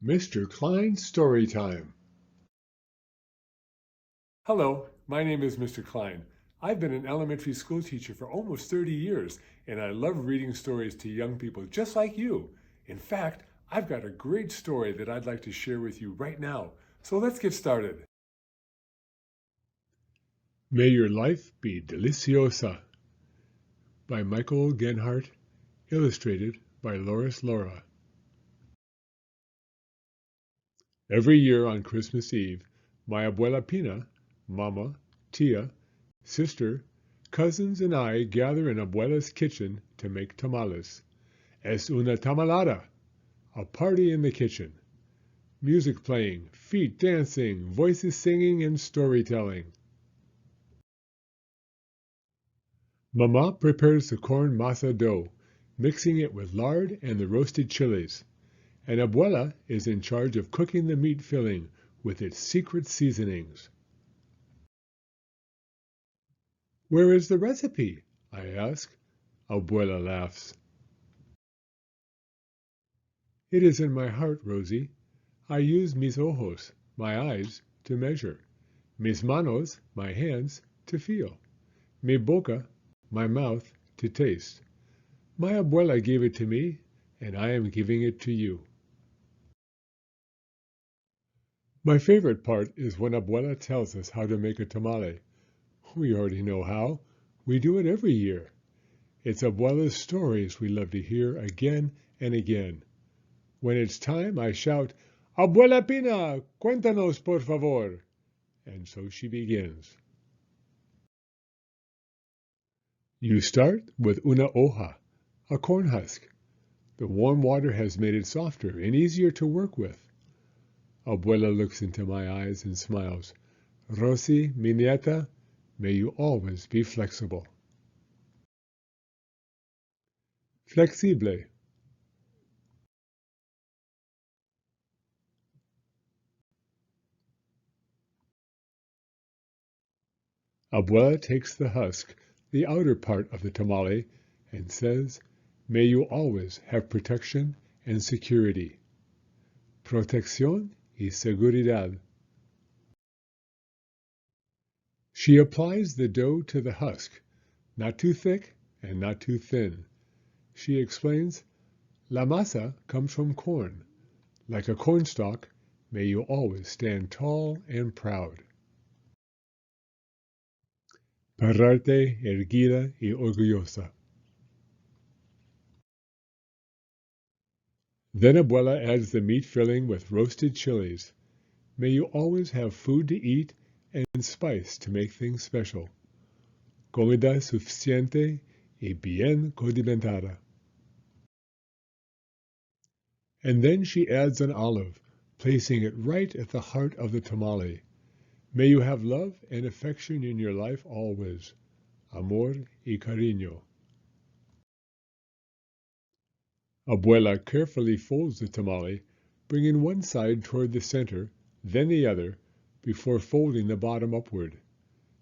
Mr. Klein's Story Time. Hello, my name is Mr. Klein. I've been an elementary school teacher for almost 30 years, and I love reading stories to young people just like you. In fact, I've got a great story that I'd like to share with you right now. So let's get started. May Your Life Be Deliciosa by Michael Genhardt, illustrated by Loris Laura. Every year on Christmas Eve, my Abuela Pina, mamá, tia, sister, cousins, and I gather in Abuela's kitchen to make tamales. Es una tamalada, a party in the kitchen. Music playing, feet dancing, voices singing, and storytelling. Mamá prepares the corn masa dough, mixing it with lard and the roasted chilies, and Abuela is in charge of cooking the meat filling with its secret seasonings. Where is the recipe? I ask. Abuela laughs. It is in my heart, Rosie. I use mis ojos, my eyes, to measure, mis manos, my hands, to feel, mi boca, my mouth, to taste. My abuela gave it to me, and I am giving it to you. My favorite part is when Abuela tells us how to make a tamale. We already know how. We do it every year. It's Abuela's stories we love to hear again and again. When it's time, I shout, Abuela Pina, cuéntanos por favor. And so she begins. You start with una hoja, a corn husk. The warm water has made it softer and easier to work with. Abuela looks into my eyes and smiles. Rosie, mi nieta, may you always be flexible. Flexible. Abuela takes the husk, the outer part of the tamale, and says, may you always have protection and security. Protección y seguridad. She applies the dough to the husk, not too thick and not too thin. She explains, La masa comes from corn. Like a cornstalk, may you always stand tall and proud. Pararte erguida y orgullosa. Then Abuela adds the meat filling with roasted chilies. May you always have food to eat and spice to make things special. Comida suficiente y bien condimentada. And then she adds an olive, placing it right at the heart of the tamale. May you have love and affection in your life always. Amor y cariño. Abuela carefully folds the tamale, bringing one side toward the center, then the other, before folding the bottom upward.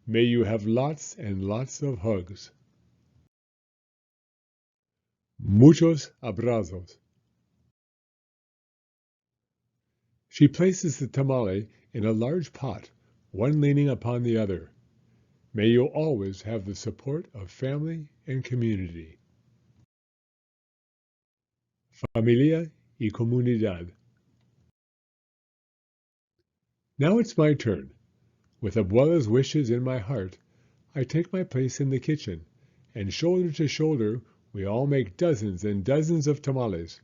May you have lots and lots of hugs. Muchos abrazos. She places the tamale in a large pot, one leaning upon the other. May you always have the support of family and community. Familia y comunidad. Now it's my turn. With Abuela's wishes in my heart, I take my place in the kitchen, and shoulder to shoulder we all make dozens and dozens of tamales.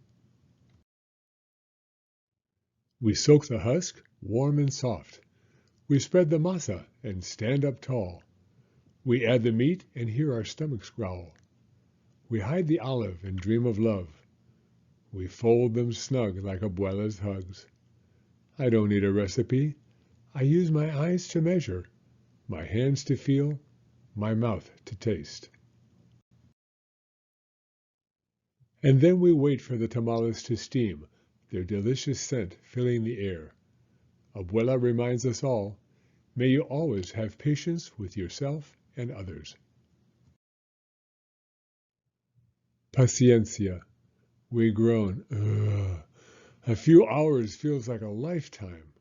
We soak the husk, warm and soft. We spread the masa and stand up tall. We add the meat and hear our stomachs growl. We hide the olive and dream of love. We fold them snug like Abuela's hugs. I don't need a recipe. I use my eyes to measure, my hands to feel, my mouth to taste. And then we wait for the tamales to steam, their delicious scent filling the air. Abuela reminds us all, may you always have patience with yourself and others. Paciencia. We groan. A few hours feels like a lifetime.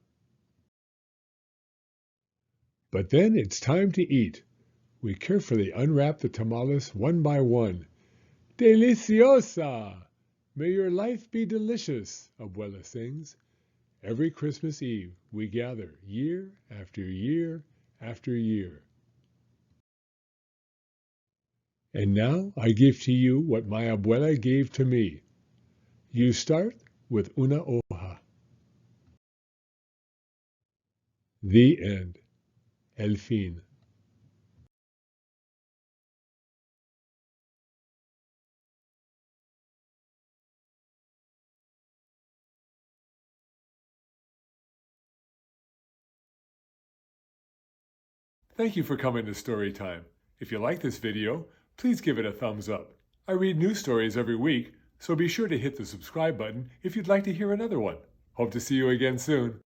But then it's time to eat. We carefully unwrap the tamales one by one. Deliciosa! May your life be delicious, Abuela sings. Every Christmas Eve we gather year after year after year. And now I give to you what my Abuela gave to me. You start with una hoja. The end. El fin. Thank you for coming to Storytime. If you like this video, please give it a thumbs up. I read new stories every week, so be sure to hit the subscribe button if you'd like to hear another one. Hope to see you again soon.